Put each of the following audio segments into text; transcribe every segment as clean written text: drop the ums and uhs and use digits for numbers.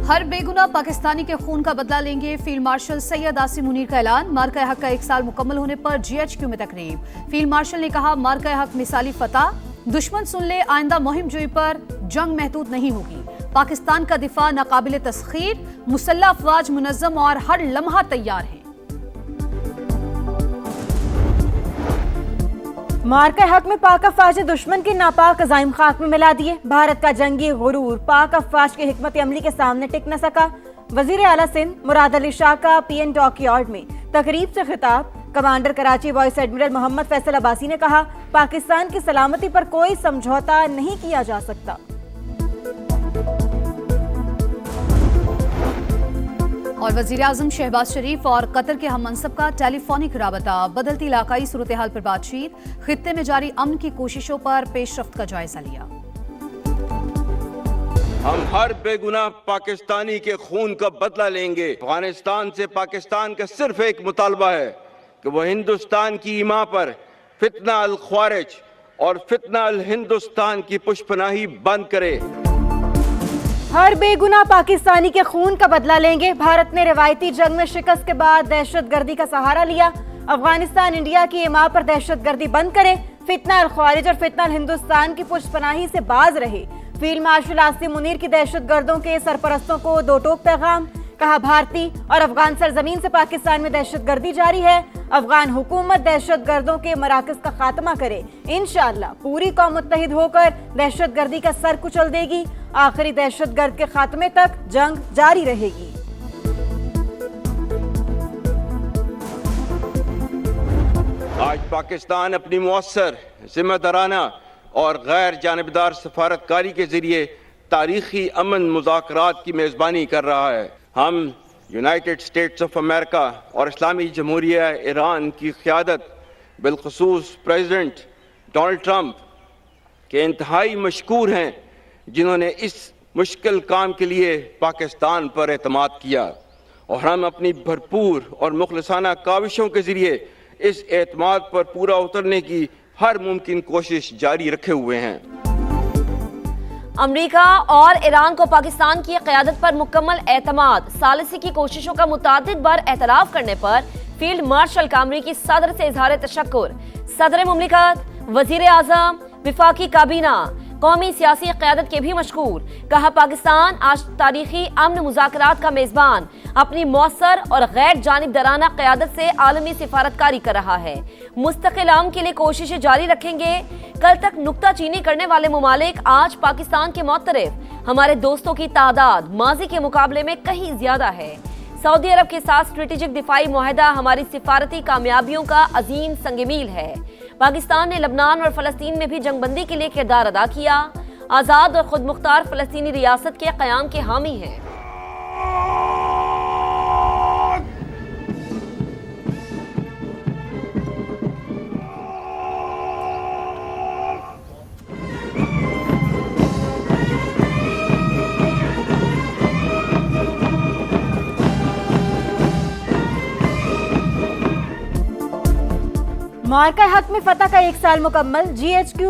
ہر بے گناہ پاکستانی کے خون کا بدلہ لیں گے، فیلڈ مارشل سید عاصم منیر کا اعلان۔ مارکہ حق کا 1 سال مکمل ہونے پر GHQ میں تقریب۔ فیلڈ مارشل نے کہا، مارکہ حق مثالی فتح، دشمن سن لے آئندہ مہم جوئی پر جنگ محدود نہیں ہوگی۔ پاکستان کا دفاع ناقابل تسخیر، مسلح افواج منظم اور ہر لمحہ تیار ہیں۔ مارکہ حق میں پاک افواج نے دشمن کے ناپاک عزائم خاک میں ملا دیے۔ بھارت کا جنگی غرور پاک افواج کی حکمت عملی کے سامنے ٹک نہ سکا۔ وزیر اعلیٰ سندھ مراد علی شاہ کا PN ڈاک یارڈ میں تقریب سے خطاب۔ کمانڈر کراچی وائس ایڈمرل محمد فیصل عباسی نے کہا، پاکستان کی سلامتی پر کوئی سمجھوتا نہیں کیا جا سکتا۔ اور وزیراعظم شہباز شریف اور قطر کے ہم منصب کا ٹیلی فونک رابطہ، بدلتی علاقائی صورتحال پر بات چیت، خطے میں جاری امن کی کوششوں پر پیش رفت کا جائزہ لیا۔ ہم ہر بے گناہ پاکستانی کے خون کا بدلہ لیں گے۔ افغانستان سے پاکستان کا صرف ایک مطالبہ ہے کہ وہ ہندوستان کی ایما پر فتنہ الخوارج اور فتنہ الہندوستان کی پشپناہی بند کرے۔ ہر بے گناہ پاکستانی کے خون کا بدلہ لیں گے۔ بھارت نے روایتی جنگ میں شکست کے بعد دہشت گردی کا سہارا لیا۔ افغانستان انڈیا کی ایما پر دہشت گردی بند کرے، فتنہ الخوارج اور فتنہ الہندوستان کی پشت پناہی سے باز رہے۔ فیلڈ مارشل عاصم منیر کی دہشت گردوں کے سرپرستوں کو دو ٹوک پیغام، کہا بھارتی اور افغان سرزمین سے پاکستان میں دہشت گردی جاری ہے۔ افغان حکومت دہشت گردوں کے مراکز کا خاتمہ کرے، انشاءاللہ پوری قوم متحد ہو کر دہشت گردی کا سر کچل دے گی۔ آخری دہشت گرد کے خاتمے تک جنگ جاری رہے گی۔ آج پاکستان اپنی مؤثر، ذمہ دارانہ اور غیر جانبدار سفارتکاری کے ذریعے تاریخی امن مذاکرات کی میزبانی کر رہا ہے۔ ہم یونائٹڈ اسٹیٹس آف امریکہ اور اسلامی جمہوریہ ایران کی قیادت، بالخصوص پریزیڈنٹ ڈونلڈ ٹرمپ کے انتہائی مشکور ہیں، جنہوں نے اس مشکل کام کے لیے پاکستان پر اعتماد کیا، اور ہم اپنی بھرپور اور مخلصانہ کاوشوں کے ذریعے اس اعتماد پر پورا اترنے کی ہر ممکن کوشش جاری رکھے ہوئے ہیں۔ امریکہ اور ایران کو پاکستان کی قیادت پر مکمل اعتماد، ثالثی کی کوششوں کا متعدد بار اعتراف کرنے پر فیلڈ مارشل کا امریکی صدر سے اظہار تشکر۔ صدر مملکت، وزیر اعظم، وفاقی کابینہ، قومی سیاسی قیادت کے بھی مشکور۔ کہا، پاکستان آج تاریخی امن مذاکرات کا میزبان اپنی مؤثر اور غیر جانبدارانہ قیادت سے عالمی سفارتکاری کر رہا ہے۔ مستقل امن کے لیے کوششیں جاری رکھیں گے۔ کل تک نکتہ چینی کرنے والے ممالک آج پاکستان کے معترف، ہمارے دوستوں کی تعداد ماضی کے مقابلے میں کہیں زیادہ ہے۔ سعودی عرب کے ساتھ اسٹریٹجک دفاعی معاہدہ ہماری سفارتی کامیابیوں کا عظیم سنگ میل ہے۔ پاکستان نے لبنان اور فلسطین میں بھی جنگ بندی کے لیے کردار ادا کیا۔ آزاد اور خود مختار فلسطینی ریاست کے قیام کے حامی ہیں۔ مارکہ حق میں فتح کا 1 سال مکمل۔ GHQ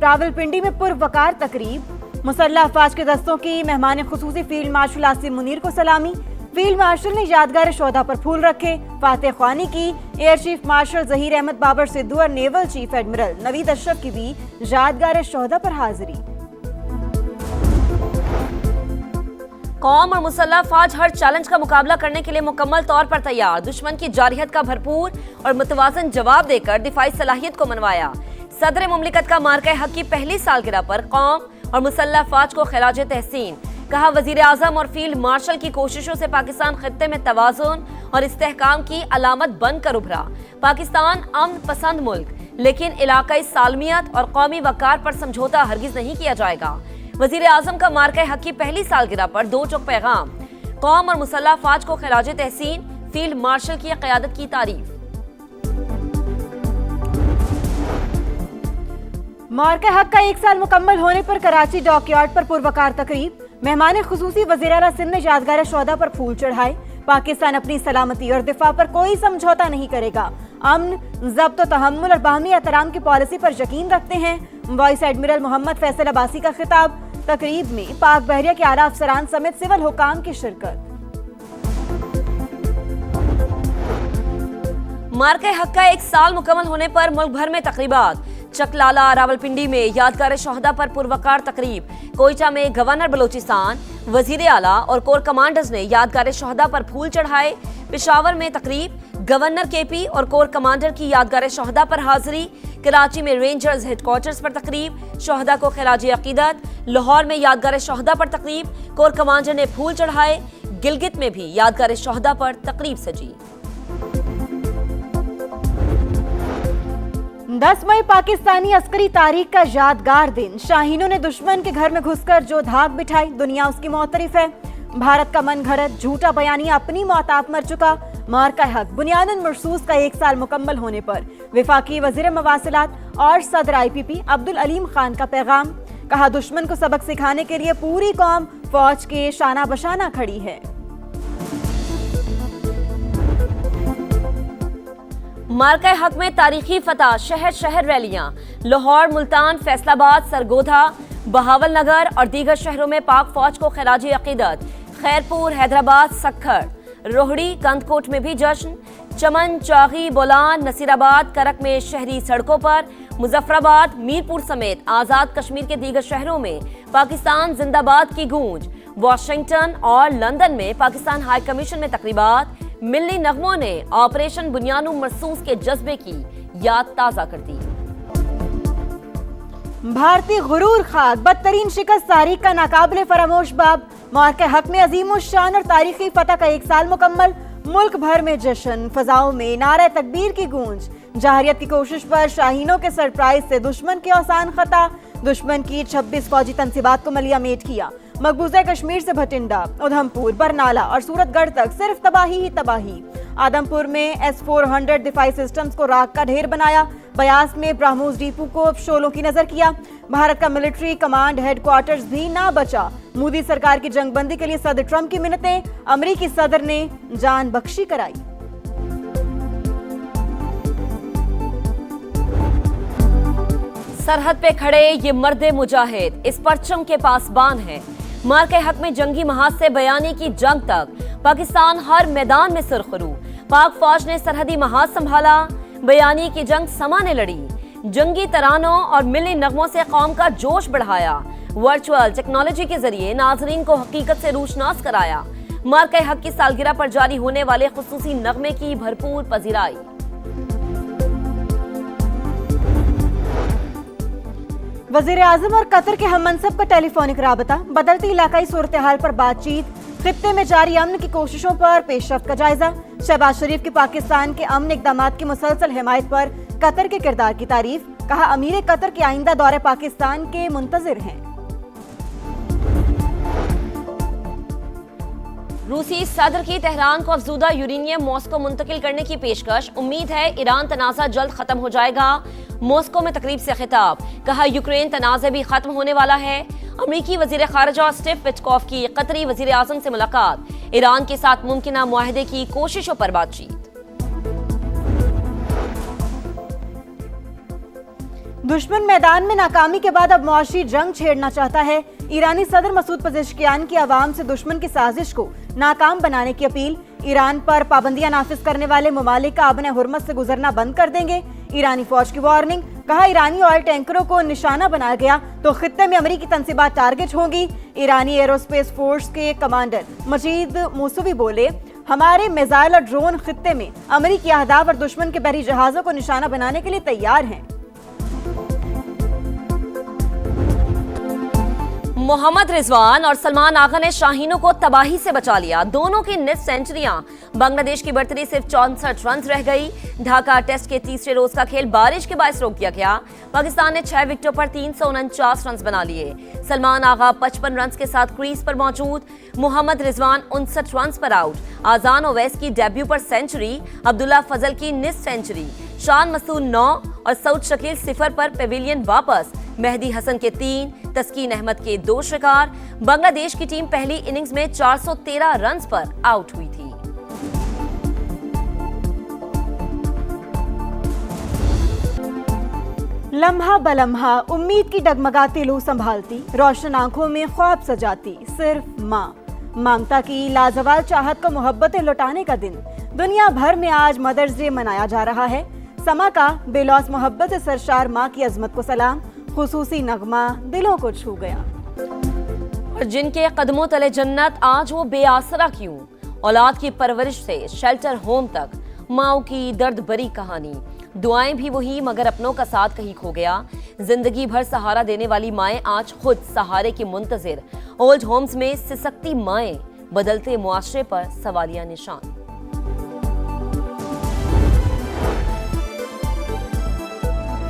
راولپنڈی میں پروقار تقریب۔ مسلح افواج کے دستوں کی مہمان خصوصی فیلڈ مارشل عاصم منیر کو سلامی۔ فیلڈ مارشل نے یادگار شہداء پر پھول رکھے، فاتح خوانی کی۔ Air chief marshal Zaheer Ahmed Babar Sidhu اور نیول چیف ایڈمرل نوید اشرف کی بھی یادگار شہداء پر حاضری۔ قوم اور مسلح افواج ہر چیلنج کا مقابلہ کرنے کے لیے مکمل طور پر تیار، دشمن کی جارحیت کا بھرپور اور متوازن جواب دے کر دفاعی صلاحیت کو منوایا۔ صدر مملکت کا مارکہ حق کی پہلی سالگرہ پر قوم اور مسلح افواج کو خراج تحسین۔ کہا، وزیر اعظم اور فیلڈ مارشل کی کوششوں سے پاکستان خطے میں توازن اور استحکام کی علامت بن کر ابھرا۔ پاکستان امن پسند ملک، لیکن علاقائی سالمیت اور قومی وقار پر سمجھوتا ہرگز نہیں کیا جائے گا۔ وزیر اعظم کا مارکہ حق کی پہلی سالگرہ پر 2 ٹوک پیغام، قوم اور مسلح افواج کو خراج تحسین، فیلڈ مارشل کی قیادت کی تعریف۔ مارکہ حق کا 1 سال مکمل ہونے پر کراچی ڈاک یارڈ پر پروقار تقریب۔ مہمان خصوصی وزیر اعلیٰ سندھ نے یادگار شہداء پر پھول چڑھائے۔ پاکستان اپنی سلامتی اور دفاع پر کوئی سمجھوتا نہیں کرے گا۔ अमन, ज़ब्त और तहम्मुल और बाहमी एहतराम की पॉलिसी पर यकीन रखते हैं। वाइस एडमिरल मोहम्मद फैसल अब्बासी का खिताब। तकरीब में पाक बहरिया के आला अफसरान समेत सिविल हुकाम की शिरकत। मार्के हक का 1 साल मुकम्मल होने पर मुल्क भर में तकरीबात। चकलाला, रावलपिंडी में यादगार शोहदा पर पुरवकार तकरीब। कोयटा में गवर्नर बलोचिस्तान, वजीर आला और कोर कमांडर्स ने यादगार शोहदा पर फूल चढ़ाए। पेशावर में तकरीब, गवर्नर केपी और कोर कमांडर की यादगार शोहदा पर हाजिरी। कराची में रेंजर्स हेडक्वार्टर्स पर तकरीब, शोहदा को खिराज अकीदत। लाहौर में यादगार शोहदा पर तकरीब, कोर कमांडर ने फूल चढ़ाए। गिलगित में भी यादगार शोहदा पर तकरीब सजी। 10 मई पाकिस्तानी अस्करी तारीख का यादगार दिन। शाहीनों ने दुश्मन के घर में घुसकर जो धाक बिठाई, दुनिया उसकी मोहतरिफ है। भारत का मन घड़त झूठा बयानिया अपनी मौत आप मर चुका। मार्का हक बुनियादन मरसूस का 1 साल मुकम्मल होने पर वफाकी वजीर मवासिलात और सदर IPP अब्दुल अलीम खान का पैगाम। कहा, दुश्मन को सबक सिखाने के लिए पूरी कौम फौज के शाना बशाना खड़ी है। मार्का हक में तारीखी फतह, शहर शहर रैलियां। लाहौर, मुल्तान, फैसलाबाद, सरगोधा, बहावलनगर और दीगर शहरों में पाक फौज को खिराज अकीदत। खैरपुर, हैदराबाद, सक्खर, रोहड़ी, कंदकोट में भी जश्न। चमन, चागी, बोलान, नसीराबाद, करक में शहरी सड़कों पर। मुजफ्फराबाद, मीरपुर समेत आज़ाद कश्मीर के दीगर शहरों में पाकिस्तान जिंदाबाद की गूंज। वाशिंगटन और लंदन में पाकिस्तान हाई कमीशन में तकरीबात। मिल्ली नगमों ने ऑपरेशन बुनियानु मरसूस के जज्बे की याद ताज़ा कर दी। भारतीय गुरूर खाक, बदतरीन शिकस्त तारीख का नाकाबिले फरामोश बाब। मार्के हक में अजीम शान और तारीखी फतह का 1 साल मुकम्मल। मुल्क भर में जश्न, फजाओं में नारे तकबीर की गूंज। जाहिरियत की कोशिश पर शाहीनों के सरप्राइज से दुश्मन के औसान खता। दुश्मन की 26 फौजी तनसीबात को मलिया मेट किया। मकबूजा कश्मीर से भटिंडा, उधमपुर, बरनाला और सूरतगढ़ तक सिर्फ तबाही ही तबाही। आदमपुर में S-400 दिफाई सिस्टम्स को राख का ढेर बनाया। बयास में ब्राह्मोस डिपो को शोलों की नजर किया। भारत का मिलिट्री कमांड हेडक्वार्टर्स भी ना बचा। मोदी सरकार की जंगबंदी के लिए सदर ट्रंप की मिन्नतें, अमरीकी सदर ने जान बख्शी कराई। सरहद पे खड़े ये मर्दे मुजाहिद इस परचम के पासबान है। मार्के हक में जंगी महाज से बयानी की जंग तक पाकिस्तान हर मैदान में सुरखरू। पाक फौज ने सरहदी महाज संभाला, बयानी की जंग समा ने लड़ी। जंगी तरानों और मिली नगमों से कौम का जोश बढ़ाया। वर्चुअल टेक्नोलॉजी के जरिए नाजरीन को हकीकत से रूशनास कराया। मार्के हक की सालगिरह पर जारी होने वाले खुसूसी नगमे की भरपूर पजीराई। वजीर आजम और कतर के हम मनसब का टेलीफोनिक राबता। बदलती इलाकाई सूरत हाल पर बातचीत। खित्ते में जारी अमन की कोशिशों पर पेशरफ्त का जायजा। शहबाज शरीफ की पाकिस्तान के अमन इक़दामात की मुसलसल हिमायत पर कतर के किरदार की तारीफ। कहा, अमीर कतर के आइंदा दौरे पाकिस्तान के मुंतजिर हैं। रूसी सदर की तेहरान को अफजूदा यूरेनियम मॉस्को मुंतकिल करने की पेशकश। उम्मीद है ईरान तनाज़ा जल्द खत्म हो जाएगा। मॉस्को में तकरीब से खिताब। कहा, यूक्रेन तनाज़ा भी खत्म होने वाला है। अमरीकी वजीर खारजा स्टीव विटकॉफ की कतरी वजीर आज़म से मुलाकात। ईरान के साथ मुमकिना मुआहदे की कोशिशों पर बातचीत। दुश्मन मैदान में नाकामी के बाद अब मुआशी जंग छेड़ना चाहता है। ईरानी सदर मसूद पज़ेश्कियान की आवाम से दुश्मन की साजिश को नाकाम बनाने की अपील। ईरान पर पाबंदियां नाफिज करने वाले ममालिक का आबने हुर्मत से गुजरना बंद कर देंगे। ईरानी फौज की वार्निंग। कहा, ईरानी ऑयल टैंकरों को निशाना बनाया गया तो खित्ते में अमरीकी तनसीबात टारगेट होंगी। ईरानी एरोस्पेस फोर्स के कमांडर मजीद मूसवी बोले, हमारे मिसाइल और ड्रोन खित्ते में अमरीकी अहदाफ और दुश्मन के बहरी जहाजों को निशाना बनाने के लिए तैयार हैं। मोहम्मद रिजवान और सलमान आगा ने शाहीनों को तबाही से बचा लिया। दोनों की निस्फ सेंचुरियां। बांग्लादेश की बढ़तरी सिर्फ 64 रन रह गई। ढाका टेस्ट के तीसरे रोज का खेल बारिश के बायस रोक दिया गया। पाकिस्तान ने 6 विकेटों पर 349 रन बना लिए। सलमान आगा 55 रन के साथ क्रीज पर मौजूद। मोहम्मद रिजवान 59 रन पर आउट। आजान ओवैस की डेब्यू पर सेंचुरी। अब्दुल्ला फजल की निस्फ सेंचुरी। शान मसूद 9 और सऊद शकील 0 पर पेविलियन वापस। मेहदी हसन के 3, तस्कीन अहमद के 2 शिकार। बांग्लादेश की टीम पहली इनिंग्स में 413 रन पर आउट हुई थी। लम्हा बलम्हा उम्मीद की डगमगाती लू संभालती, रोशन आंखों में ख्वाब सजाती सिर्फ माँ। ममता की लाजवाल चाहत को मोहब्बतें लौटाने का दिन दुनिया भर में आज मदर्स डे मनाया जा रहा है। समा का बेलौस मोहब्बत से सरशार माँ की अजमत को सलाम, खुसूसी नगमा दिलों को छू गया। और जिनके कदमों तले जन्नत, आज वो बेआसरा क्यों? औलाद की परवरिश से शेल्टर होम तक, माओ की दर्द भरी कहानी। दुआएं भी वही मगर अपनों का साथ कहीं खो गया। जिंदगी भर सहारा देने वाली माएं आज खुद सहारे की मुंतजिर। ओल्ड होम्स में सिसकती माएं, बदलते मुआशरे पर सवालिया निशान।